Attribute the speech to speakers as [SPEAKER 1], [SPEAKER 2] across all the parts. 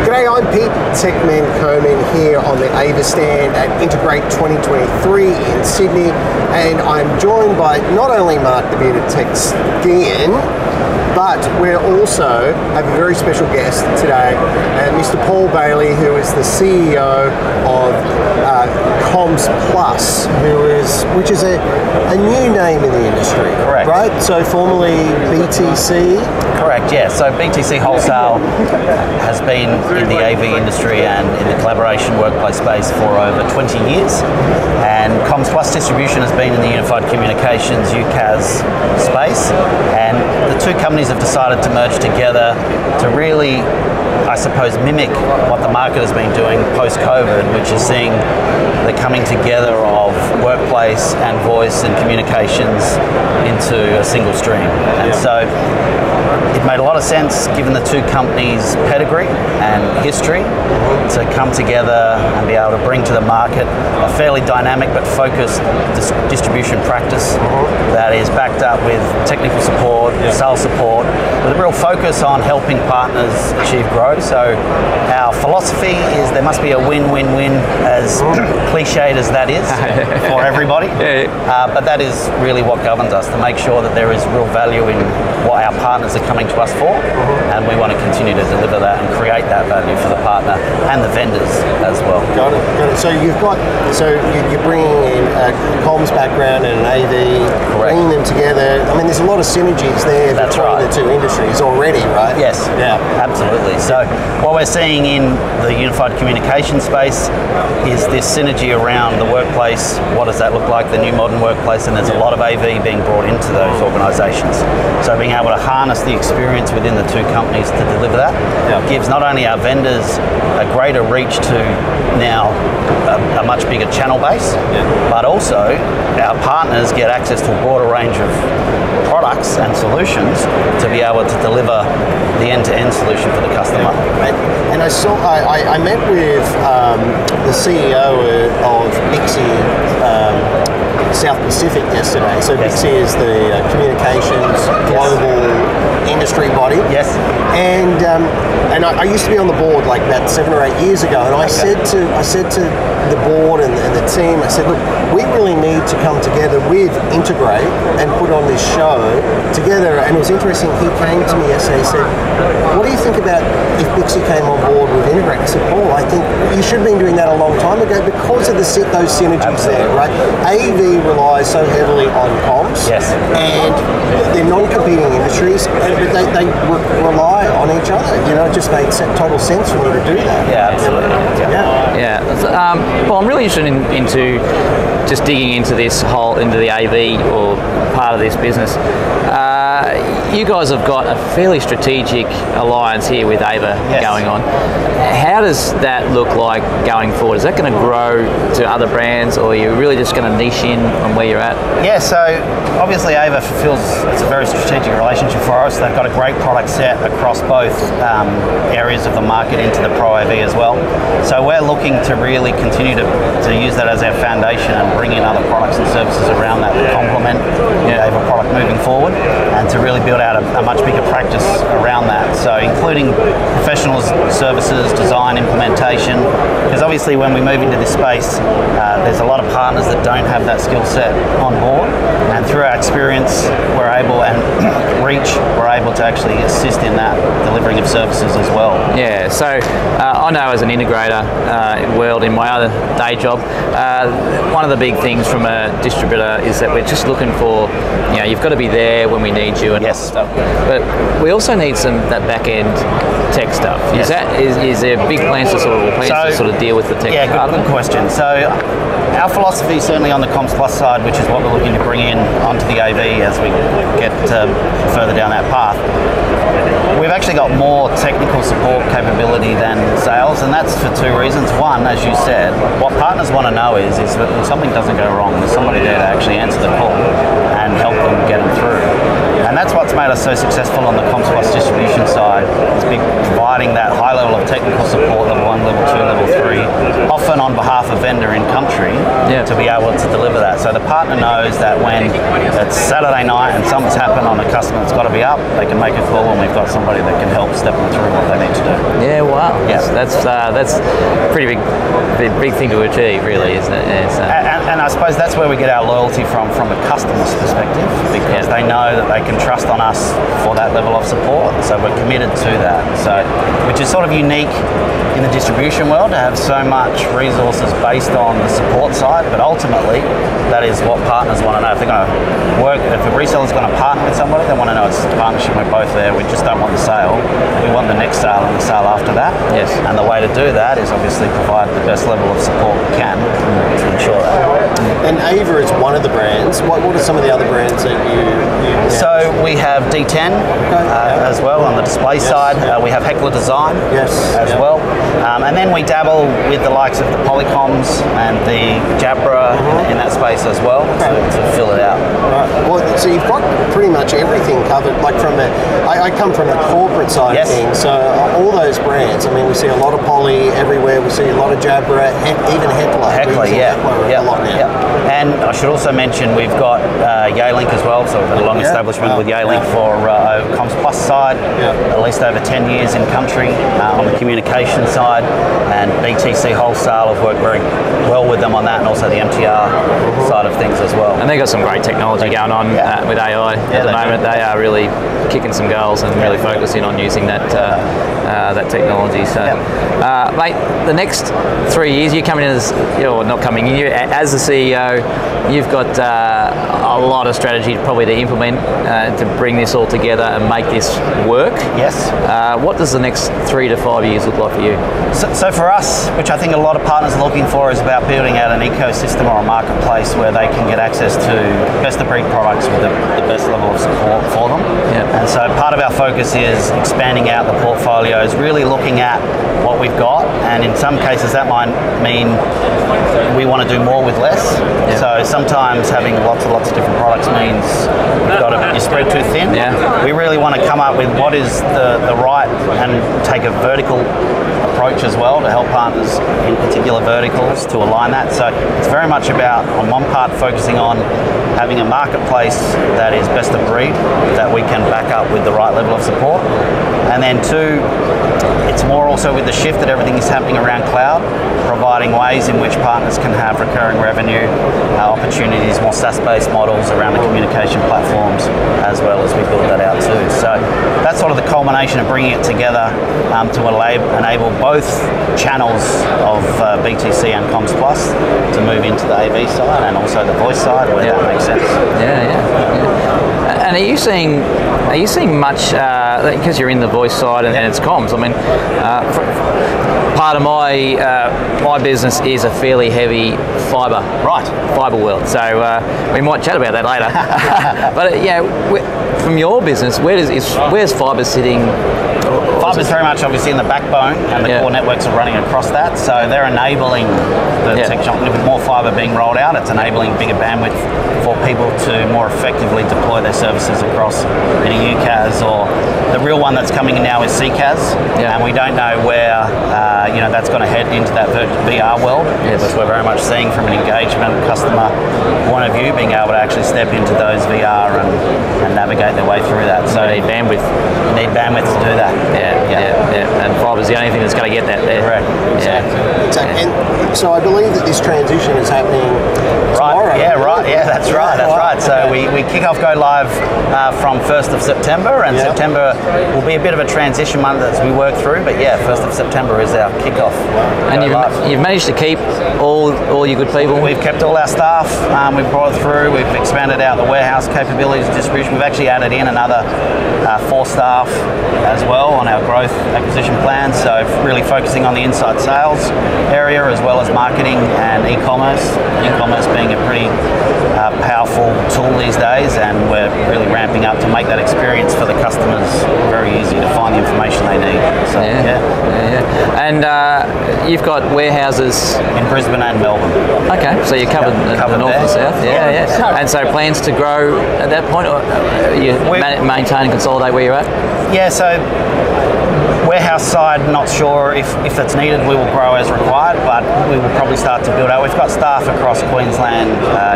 [SPEAKER 1] G'day, I'm Pete, Techman Coman here on the AVA stand at Integrate 2023 in Sydney, and I'm joined by not only Mark DeVitt at TechScan, but we also have a very special guest today, Mr. Paul Bailey, who is the CEO of Comms Plus, which is a new name in the industry.
[SPEAKER 2] Correct.
[SPEAKER 1] Right? So formerly BTC?
[SPEAKER 2] Correct, yeah. So BTC Wholesale has been in the AV industry and in the collaboration workplace space for over 20 years. And Comms Plus Distribution has been in the Unified Communications UCaaS space. And the two companies have decided to merge together to really, I suppose, mimic what the market has been doing post-COVID, which is seeing the coming together of workplace and voice and communications into a single stream. And so it made a lot of sense, given the two companies' pedigree and history, to come together and be able to bring to the market a fairly dynamic but focused distribution practice that is backed up with technical support, sales support, with a real focus on helping partners achieve growth. So our philosophy is there must be a win-win-win, as cliched as that is, for everybody. But that is really what governs us, to make sure that there is real value in what our partners are coming to us for, and we want to continue to deliver that and create that value for the partner and the vendors as well. Got it.
[SPEAKER 1] So you're bringing in a comms background and an AV, bringing them together. I mean, there's a lot of synergies there between the two industries already, right?
[SPEAKER 2] Yes. Yeah. Absolutely. So what we're seeing in the unified communication space is this synergy around the workplace. What does that look like? The new modern workplace, and there's a lot of AV being brought into those organisations. So being able to harness the experience within the two companies to deliver that gives not only our vendors a greater reach to now a much bigger channel base, but also our partners get access to a broader range of products and solutions to be able to deliver the end-to-end solution for the customer.
[SPEAKER 1] And I met with the CEO of Bixi South Pacific yesterday. So Bixi is the communications global industry body.
[SPEAKER 2] Yes.
[SPEAKER 1] And I used to be on the board like about 7 or 8 years ago, and I said to the board and the team, I said, look, we really need to come together with Integrate and put on this show together. And it was interesting, he came to me yesterday, he said, what do you think about if Bixi came on board with Integrate? I said, Paul, I think you should have been doing that a long time ago because of those synergies there, right? AV relies so heavily on comms, and they're non-competing industries, but they rely on each other. You know, it just made total sense for me to do that.
[SPEAKER 2] Yeah, absolutely.
[SPEAKER 3] Well, I'm really interested into just digging into the AV or part of this business. You guys have got a fairly strategic alliance here with AVA going on. How does that look like going forward? Is that going to grow to other brands, or are you really just going to niche in on where you're at?
[SPEAKER 2] Yeah, so obviously AVA it's a very strategic relationship for us. They've got a great product set across both areas of the market into the Pro AV as well. So we're looking to really continue to use that as our foundation and bring in other products and services around that to complement the AVA product moving forward, and to really build out a much bigger practice around that. So including professional services, design, implementation, because obviously when we move into this space, there's a lot of partners that don't have that skill set on board, and through our experience we're able to actually assist in that delivering of services as well.
[SPEAKER 3] Yeah, so I know as an integrator world in my other day job, one of the big things from a distributor is that we're just looking for, you've got to be there when we need you and stuff. But we also need that back end tech stuff. Is there big plans to sort of deal with the tech?
[SPEAKER 2] Yeah, good question. So our philosophy, certainly on the Comms Plus side, which is what we're looking to bring in onto the AV as we get further down that path, we've actually got more technical support capability than sales, and that's for two reasons. One, as you said, what partners want to know is that when something doesn't go wrong, there's somebody there to actually answer the call and help them get them through. And that's what's made us so successful on the Comms Plus distribution side. It's been providing that high level of technical support, level 1, level 2, level 3, often on behalf of vendor in country, to be able to deliver that. So the partner knows that when it's Saturday night and something's happened on a customer that's got to be up, they can make a call and we've got somebody that can help step them through what they need to do.
[SPEAKER 3] Yeah, wow.
[SPEAKER 2] Yeah.
[SPEAKER 3] That's pretty big thing to achieve, really, isn't it?
[SPEAKER 2] And I suppose that's where we get our loyalty from a customer's perspective, because they know that they can trust on us for that level of support. So we're committed to that. So, which is sort of unique in the distribution world, to have so much resources based on the support side, but ultimately that is what partners want to know. If they're going to work, if a reseller's going to partner with somebody, they want to know it's a partnership, we're both there, we just don't want the sale, we want the next sale and the sale after that.
[SPEAKER 3] Yes.
[SPEAKER 2] And the way to do that is obviously provide the best level of support we can to ensure that.
[SPEAKER 1] And Ava is one of the brands. What are some of the other brands that you
[SPEAKER 2] So we have D10 as well on the display side. We have Heckler Design as well. And then we dabble with the likes of the Polycoms and the Jabra in that space as well to fill it out.
[SPEAKER 1] Right. Well, so you've got pretty much everything covered. Like I come from the corporate side of things, so all those brands. I mean, we see a lot of Poly everywhere. We see a lot of Jabra, even Heckler.
[SPEAKER 2] Heckler,
[SPEAKER 1] a lot now.
[SPEAKER 2] And I should also mention we've got Yealink as well. So we've got a long establishment with Yealink for Comms Plus side, at least over 10 years in country on the communication side, and BTC Wholesale have worked very well with them on that, and also the MTR side of things as well.
[SPEAKER 3] And they've got some great technology going on with AI at the moment. They are really kicking some goals and really focusing on using that that technology. So, mate, the next 3 years, you're coming in as, or not coming in, as the CEO, you've got a lot of strategy probably to implement to bring this all together and make this work.
[SPEAKER 2] Yes.
[SPEAKER 3] What does the next 3 to 5 years look like for you?
[SPEAKER 2] So for us, which I think a lot of partners are looking for, is about building out an ecosystem or a marketplace where they can get access to best of breed products with the best level of support for them. And so part of our focus is expanding out the portfolios, really looking at what we've got, and in some cases that might mean we want to do more with less. So sometimes having lots and lots of different products means you're spread too thin. We really want to come up with what is the right, and take a vertical approach as well to help partners in particular verticals to align that. So it's very much about, on one part, focusing on having a marketplace that is best of breed, that we can back up with the right level of support. And then two, it's more also with the shift that everything is happening around cloud, providing ways in which partners can have recurring revenue opportunities, more SaaS-based models around the communication platforms, as well as we build that out too. So that's sort of the culmination of bringing it together to enable both channels of BTC and Comms Plus to move into the AV side and also the voice side, where that makes sense.
[SPEAKER 3] And are you seeing much, because you're in the voice side and it's comms, I mean, part of my business is a fairly heavy fibre world, so we might chat about that later. But from your business, where's fibre sitting?
[SPEAKER 2] Fibre is very much obviously in the backbone, and the core networks are running across that, so they're enabling the technology. With more fibre being rolled out, it's enabling bigger bandwidth for people to more effectively deploy their services across in a UCaaS, or the real one that's coming in now is CCaaS, and we don't know where that's going to head into that VR world, which we're very much seeing from an engagement customer point of view, being able to actually step into those VR and navigate their way through that. So
[SPEAKER 3] you need bandwidth.
[SPEAKER 2] You need bandwidth to do that.
[SPEAKER 3] And fibre is the only thing that's going to get that there.
[SPEAKER 2] Correct. Exactly.
[SPEAKER 1] And so I believe that this transition is happening tomorrow.
[SPEAKER 2] That's right. So we kick off Go Live from 1st of September, and September will be a bit of a transition month as we work through, but 1st of September is our kickoff.
[SPEAKER 3] And you've managed to keep all your good people?
[SPEAKER 2] We've kept all our staff, we've brought through, we've expanded out the warehouse capabilities, distribution. We've actually added in another 4 staff as well on our growth acquisition plan, so really focusing on the inside sales area as well as marketing and e-commerce. E-commerce being a pretty powerful tool these days, and we're really ramping up to make that experience for the customers very easy to find the information they need. So,
[SPEAKER 3] And you've got warehouses
[SPEAKER 2] in Brisbane and Melbourne.
[SPEAKER 3] Okay, so you're covered, the north and the south. Yeah. And so plans to grow at that point, or you maintain and consolidate where you're at?
[SPEAKER 2] Yeah, so warehouse side, not sure if that's needed. We will grow as required, but we will probably start to build out. We've got staff across Queensland,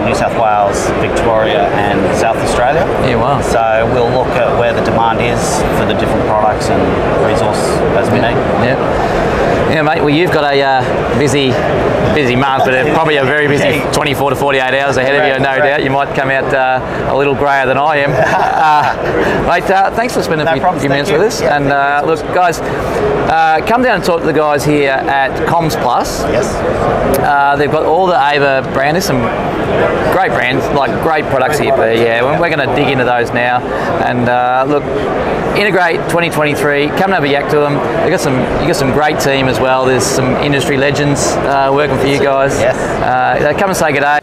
[SPEAKER 2] New South Wales, Victoria and South Australia.
[SPEAKER 3] Yeah, wow.
[SPEAKER 2] So we'll look at where the demand is for the different products and resource as we need.
[SPEAKER 3] Yeah, mate. Well, you've got a busy month, but probably a very busy 24 to 48 hours ahead of you, no doubt. You might come out a little greyer than I am. Mate, thanks for spending a few minutes with us.
[SPEAKER 2] Yeah,
[SPEAKER 3] and look, guys, come down and talk to the guys here at Comms Plus.
[SPEAKER 2] Yes.
[SPEAKER 3] They've got all the Ava brand. There's some great brands, like great products here. But yeah, we're going to dig into those now. And look, Integrate 2023. Come and have a yak to them. You got some great team as well. There's some industry legends working for you guys.
[SPEAKER 2] Yes.
[SPEAKER 3] Come and say good day.